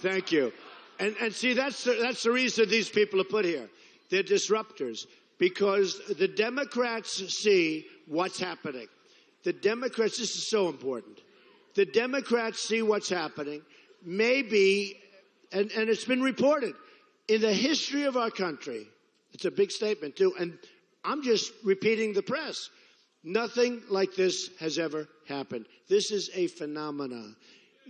Thank you. And see, that's the reason these people are put here. They're disruptors because the Democrats see what's happening. The Democrats, this is so important. The Democrats see what's happening. Maybe, and it's been reported, in the history of our country, it's a big statement too, and I'm just repeating the press. Nothing like this has ever happened. This is a phenomenon.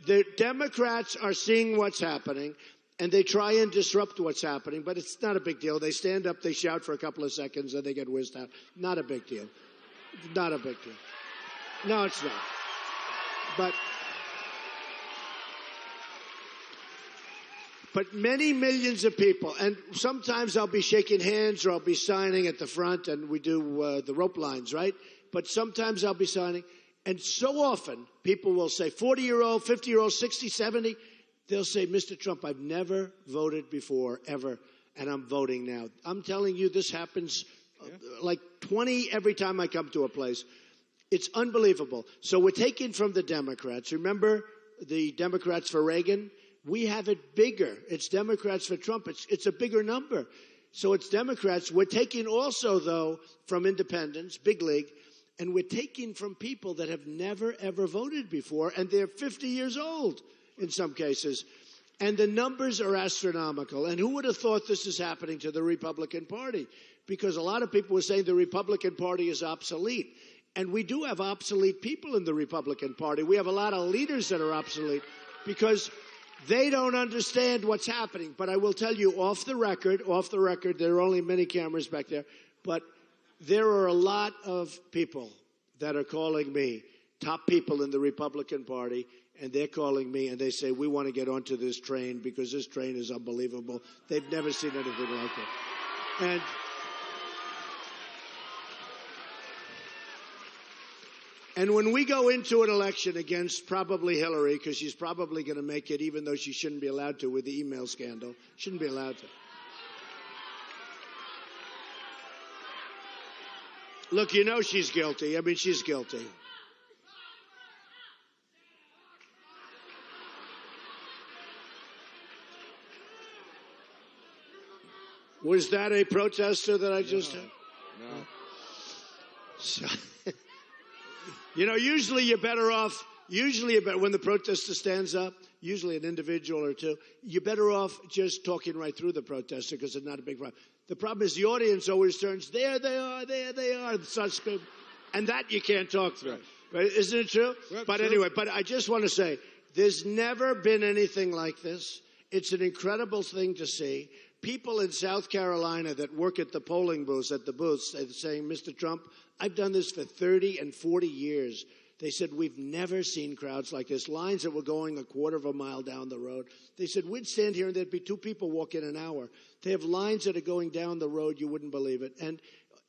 The Democrats are seeing what's happening, and they try and disrupt what's happening, but it's not a big deal. They stand up, they shout for a couple of seconds, and they get whizzed out. Not a big deal. Not a big deal. No, it's not. But many millions of people, and sometimes I'll be shaking hands or I'll be signing at the front, and we do the rope lines, right? But sometimes I'll be signing, and so often people will say, 40-year-old, 50-year-old, 60, 70, they'll say, Mr. Trump, I've never voted before, ever, and I'm voting now. I'm telling you, this happens like 20 every time I come to a place. It's unbelievable. So we're taking from the Democrats. Remember the Democrats for Reagan? We have it bigger. It's Democrats for Trump. It's a bigger number. So it's Democrats. We're taking also, though, from independents, big league, and we're taking from people that have never, ever voted before, and they're 50 years old in some cases. And the numbers are astronomical. And who would have thought this is happening to the Republican Party? Because a lot of people were saying the Republican Party is obsolete. And we do have obsolete people in the Republican Party. We have a lot of leaders that are obsolete because they don't understand what's happening. But I will tell you, off the record, there are only many cameras back there, but there are a lot of people that are calling me, top people in the Republican Party, and they're calling me and they say, we want to get onto this train because this train is unbelievable. They've never seen anything like it. And when we go into an election against probably Hillary, because she's probably going to make it, even though she shouldn't be allowed to with the email scandal, shouldn't be allowed to. Look, you know she's guilty. I mean, she's guilty. Was that a protester that I just heard? No. So, you know, usually you're better off, when the protester stands up, usually an individual or two, you're better off just talking right through the protester because it's not a big problem. The problem is the audience always turns, there they are, and starts screaming. And that you can't talk through. Right? Isn't it true? Well, but true. Anyway, but I just want to say, there's never been anything like this. It's an incredible thing to see. People in South Carolina that work at the polling booths, saying, Mr. Trump, I've done this for 30 and 40 years. They said, we've never seen crowds like this. Lines that were going a quarter of a mile down the road. They said, we'd stand here and there'd be 2 people walking an hour. They have lines that are going down the road. You wouldn't believe it. And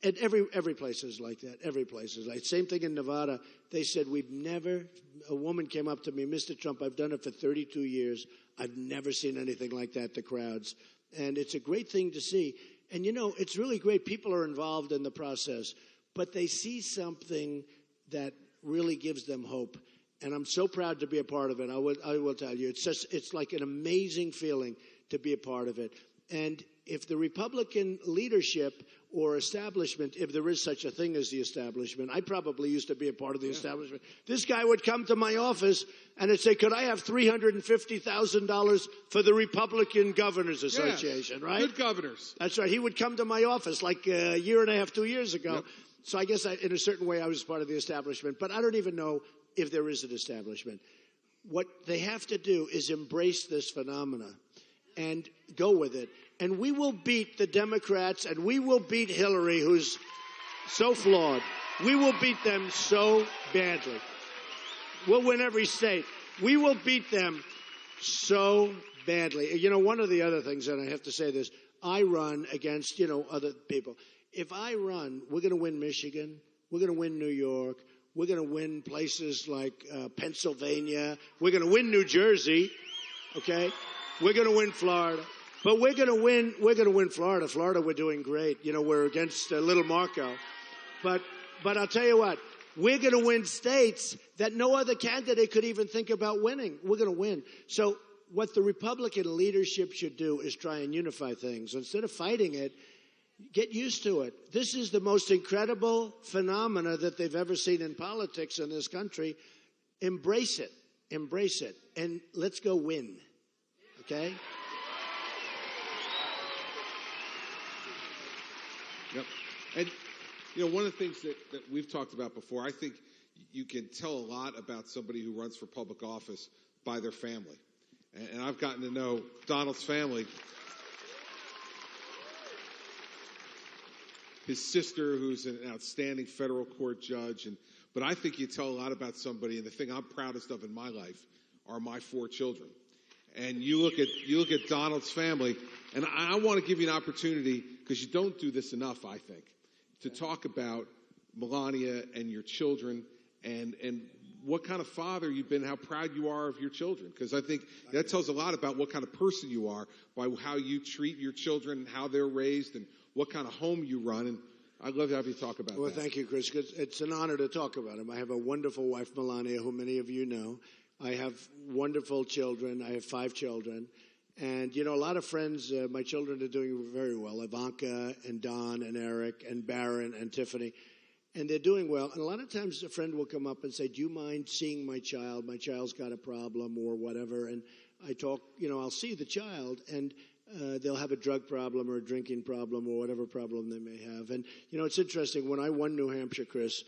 every place is like that. Every place is like that. Same thing in Nevada. They said, a woman came up to me, Mr. Trump, I've done it for 32 years. I've never seen anything like that, the crowds. And it's a great thing to see. And, you know, it's really great. People are involved in the process, but they see something that really gives them hope. And I'm so proud to be a part of it. I will tell you, it's like an amazing feeling to be a part of it. And if the Republican leadership or establishment, if there is such a thing as the establishment, I probably used to be a part of the establishment. This guy would come to my office and he'd say, could I have $350,000 for the Republican Governors Association, right? Good governors. That's right. He would come to my office like a year and a half, 2 years ago. Yep. So I guess in a certain way I was part of the establishment, but I don't even know if there is an establishment. What they have to do is embrace this phenomena and go with it. And we will beat the Democrats and we will beat Hillary, who's so flawed. We will beat them so badly. We'll win every state. We will beat them so badly. You know, one of the other things, and I have to say this, I run against, other people. If I run, we're going to win Michigan. We're going to win New York. We're going to win places like Pennsylvania. We're going to win New Jersey. Okay? We're going to win Florida. But we're going to win Florida. Florida, we're doing great. We're against Little Marco. But I'll tell you what, we're going to win states that no other candidate could even think about winning. We're going to win. So what the Republican leadership should do is try and unify things. Instead of fighting it, get used to it. This is the most incredible phenomena that they've ever seen in politics in this country. Embrace it. Embrace it. And let's go win. Okay? Yep. And, one of the things that we've talked about before, I think you can tell a lot about somebody who runs for public office by their family. And I've gotten to know Donald's family. His sister, who's an outstanding federal court judge. But I think you tell a lot about somebody, and the thing I'm proudest of in my life are my 4 children. And you look at Donald's family, and I want to give you an opportunity, because you don't do this enough, I think, to talk about Melania and your children and what kind of father you've been, how proud you are of your children. Because I think that tells a lot about what kind of person you are by how you treat your children, how they're raised, and what kind of home you run. And I'd love to have you talk about that. Well, thank you, Chris. It's an honor to talk about him. I have a wonderful wife, Melania, who many of you know. I have wonderful children. I have 5 children. And, a lot of friends, my children are doing very well. Ivanka and Don and Eric and Barron and Tiffany. And they're doing well. And a lot of times a friend will come up and say, do you mind seeing my child? My child's got a problem or whatever. And I talk, I'll see the child, and they'll have a drug problem or a drinking problem or whatever problem they may have. And, it's interesting. When I won New Hampshire, Chris,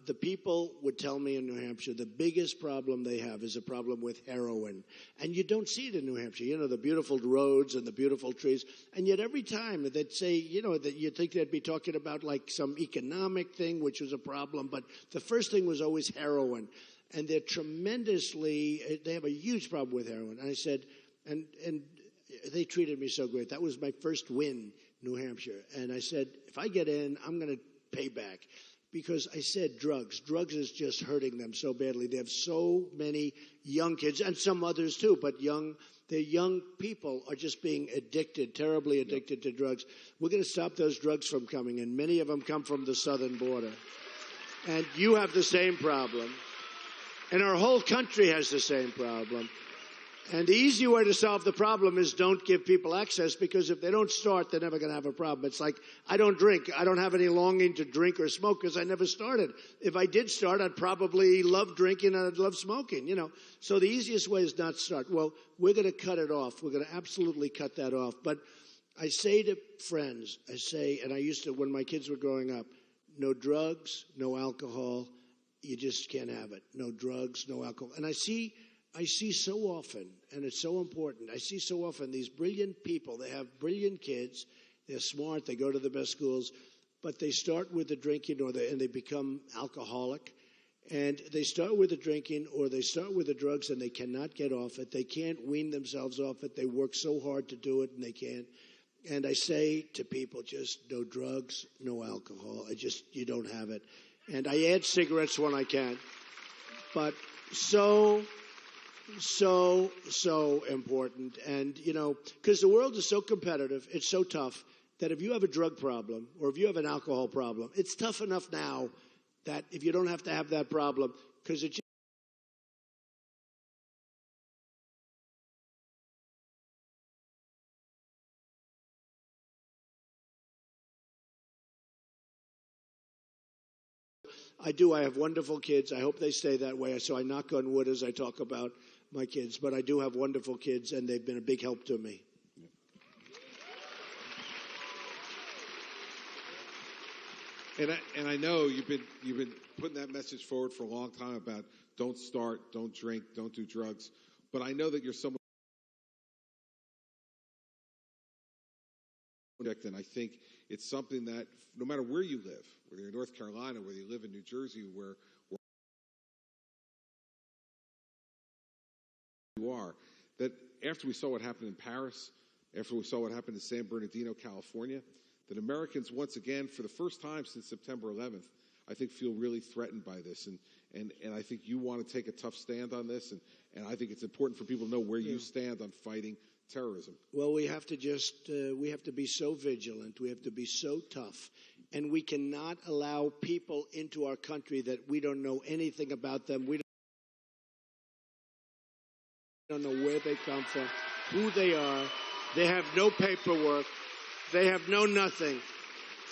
the people would tell me in New Hampshire the biggest problem they have is a problem with heroin. And you don't see it in New Hampshire. The beautiful roads and the beautiful trees. And yet every time they'd say, that you'd think they'd be talking about like some economic thing, which was a problem. But the first thing was always heroin. And they have a huge problem with heroin. And I said, and they treated me so great. That was my first win, New Hampshire. And I said, if I get in, I'm going to pay back. Because I said drugs. Drugs is just hurting them so badly. They have so many young kids, and some others too, but the young people are just being addicted, terribly addicted to drugs. We're going to stop those drugs from coming in. Many of them come from the southern border. And you have the same problem. And our whole country has the same problem. And the easy way to solve the problem is don't give people access, because if they don't start, they're never going to have a problem. It's like, I don't drink. I don't have any longing to drink or smoke because I never started. If I did start, I'd probably love drinking and I'd love smoking, So the easiest way is not start. Well, we're going to cut it off. We're going to absolutely cut that off. But I say to friends, and I used to, when my kids were growing up, no drugs, no alcohol. You just can't have it. No drugs, no alcohol. And I see so often, and it's so important, I see so often these brilliant people. They have brilliant kids. They're smart. They go to the best schools. But they start with the drinking and they become alcoholic. And they start with the drinking or they start with the drugs, and they cannot get off it. They can't wean themselves off it. They work so hard to do it, and they can't. And I say to people, just no drugs, no alcohol. You don't have it. And I add cigarettes when I can. But so important. And, because the world is so competitive, it's so tough that if you have a drug problem or if you have an alcohol problem, it's tough enough now that if you don't have to have that problem, because it I have wonderful kids. I hope they stay that way. So I knock on wood as I talk about my kids. But I do have wonderful kids, and they've been a big help to me. And I know you've been putting that message forward for a long time about don't start, don't drink, don't do drugs. But I know that you're someone, and I think it's something that no matter where you live, whether you're in North Carolina, whether you live in New Jersey, where you are, that after we saw what happened in Paris, after we saw what happened in San Bernardino, California, that Americans once again, for the first time since September 11th, I think feel really threatened by this. And I think you want to take a tough stand on this, and I think it's important for people to know where you stand on fighting terrorism. Well, we have to be so vigilant. We have to be so tough. And we cannot allow people into our country that we don't know anything about them. We don't know where they come from, who they are. They have no paperwork. They have no nothing.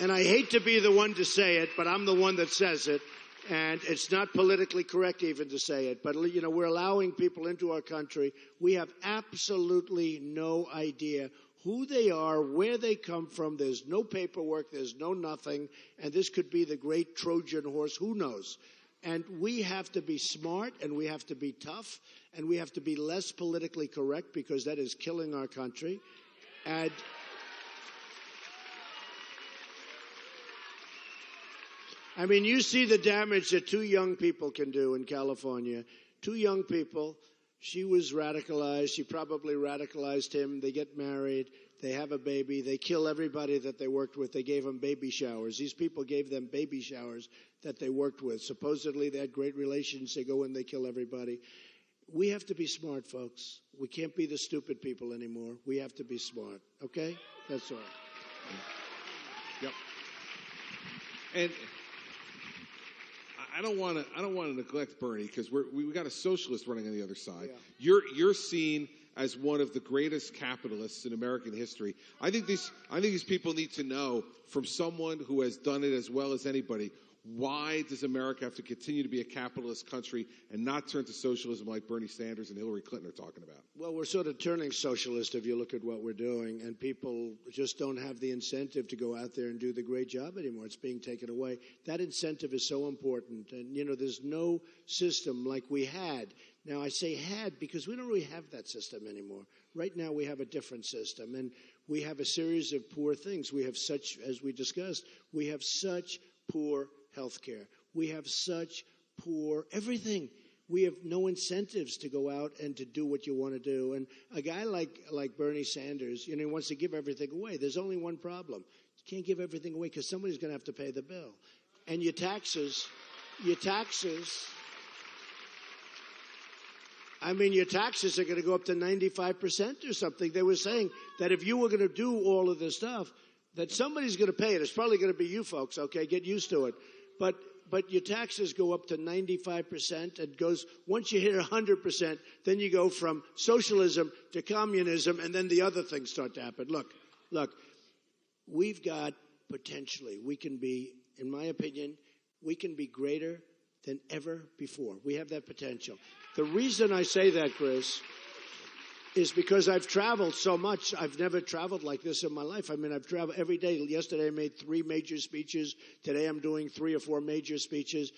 And I hate to be the one to say it, but I'm the one that says it. And it's not politically correct even to say it. But, you know, we're allowing people into our country. We have absolutely no idea who they are, where they come from. There's no paperwork. There's no nothing. And this could be the great Trojan horse. Who knows? And we have to be smart, and we have to be tough, and we have to be less politically correct, because that is killing our country. And I mean, you see the damage that two young people can do in California. Two young people. She was radicalized. She probably radicalized him. They get married. They have a baby. They kill everybody that they worked with. They gave them baby showers. These people gave them baby showers that they worked with. Supposedly, they had great relations. They go in, they kill everybody. We have to be smart, folks. We can't be the stupid people anymore. We have to be smart. Okay? That's all. Yep. And I don't want to neglect Bernie, because we got a socialist running on the other side. Yeah. You're seen as one of the greatest capitalists in American history. I think these people need to know from someone who has done it as well as anybody. Why does America have to continue to be a capitalist country and not turn to socialism like Bernie Sanders and Hillary Clinton are talking about? Well, we're sort of turning socialist if you look at what we're doing, and people just don't have the incentive to go out there and do the great job anymore. It's being taken away. That incentive is so important. And, you know, there's no system like we had. Now, I say had because we don't really have that system anymore. Right now, we have a different system, and we have a series of poor things. We have such, as we discussed, we have such poor health care. We have such poor everything. We have no incentives to go out and to do what you want to do. And a guy like Bernie Sanders, you know, he wants to give everything away. There's only one problem. You can't give everything away because somebody's going to have to pay the bill. And your taxes, I mean, your taxes are going to go up to 95% or something. They were saying that if you were going to do all of this stuff, that somebody's going to pay it. It's probably going to be you folks, okay? Get used to it. But your taxes go up to 95%. It goes, once you hit 100%, then you go from socialism to communism, and then the other things start to happen. Look, we've got potentially, we can be, in my opinion, we can be greater than ever before. We have that potential. The reason I say that, Chris, is because I've traveled so much. I've never traveled like this in my life. I mean, I've traveled every day. Yesterday I made 3 major speeches. Today I'm doing 3 or 4 major speeches.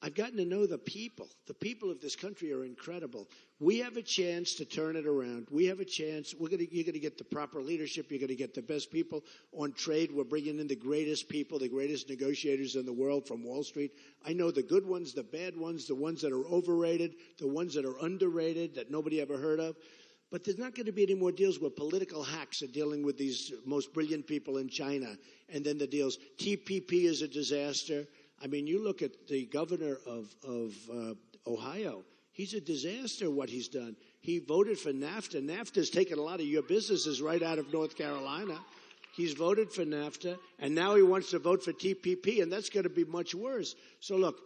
I've gotten to know the people. The people of this country are incredible. We have a chance to turn it around. We have a chance. You're going to get the proper leadership. You're going to get the best people on trade. We're bringing in the greatest people, the greatest negotiators in the world from Wall Street. I know the good ones, the bad ones, the ones that are overrated, the ones that are underrated, that nobody ever heard of. But there's not going to be any more deals where political hacks are dealing with these most brilliant people in China. And then the deals. TPP is a disaster. I mean, you look at the governor of Ohio. He's a disaster what he's done. He voted for NAFTA. NAFTA's taken a lot of your businesses right out of North Carolina. He's voted for NAFTA, and now he wants to vote for TPP, and that's going to be much worse. So look,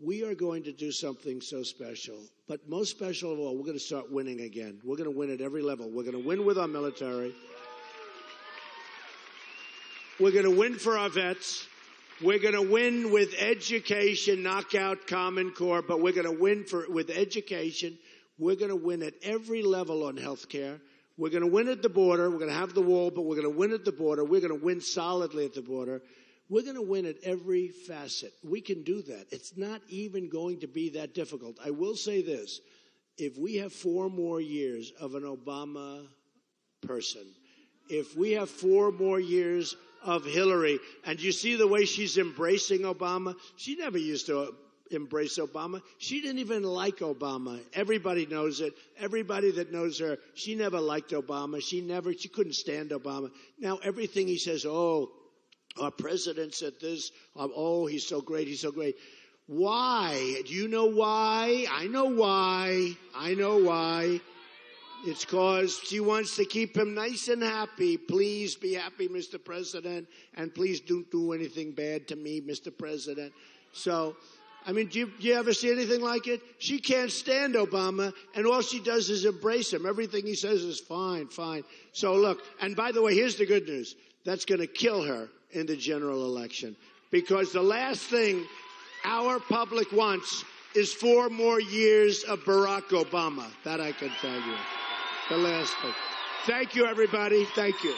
we are going to do something so special. But most special of all, we're going to start winning again. We're going to win at every level. We're going to win with our military. We're going to win for our vets. We're going to win with education, knockout Common Core, but we're going to win with education. We're going to win at every level on health care. We're going to win at the border. We're going to have the wall, but we're going to win at the border. We're going to win solidly at the border. We're going to win at every facet. We can do that. It's not even going to be that difficult. I will say this. If we have 4 more years of an Obama person, if we have 4 more years of Hillary, and you see the way she's embracing Obama, she never used to embrace Obama. She didn't even like Obama. Everybody knows it. Everybody that knows her, she never liked Obama. She couldn't stand Obama. Now everything he says, our president said this. He's so great. He's so great. Why? Do you know why? I know why. It's because she wants to keep him nice and happy. Please be happy, Mr. President. And please don't do anything bad to me, Mr. President. So I mean, do you ever see anything like it? She can't stand Obama, and all she does is embrace him. Everything he says is fine, fine. So look, and by the way, here's the good news. That's going to kill her in the general election. Because the last thing our public wants is 4 more years of Barack Obama. That I can tell you. The last thing. Thank you, everybody. Thank you.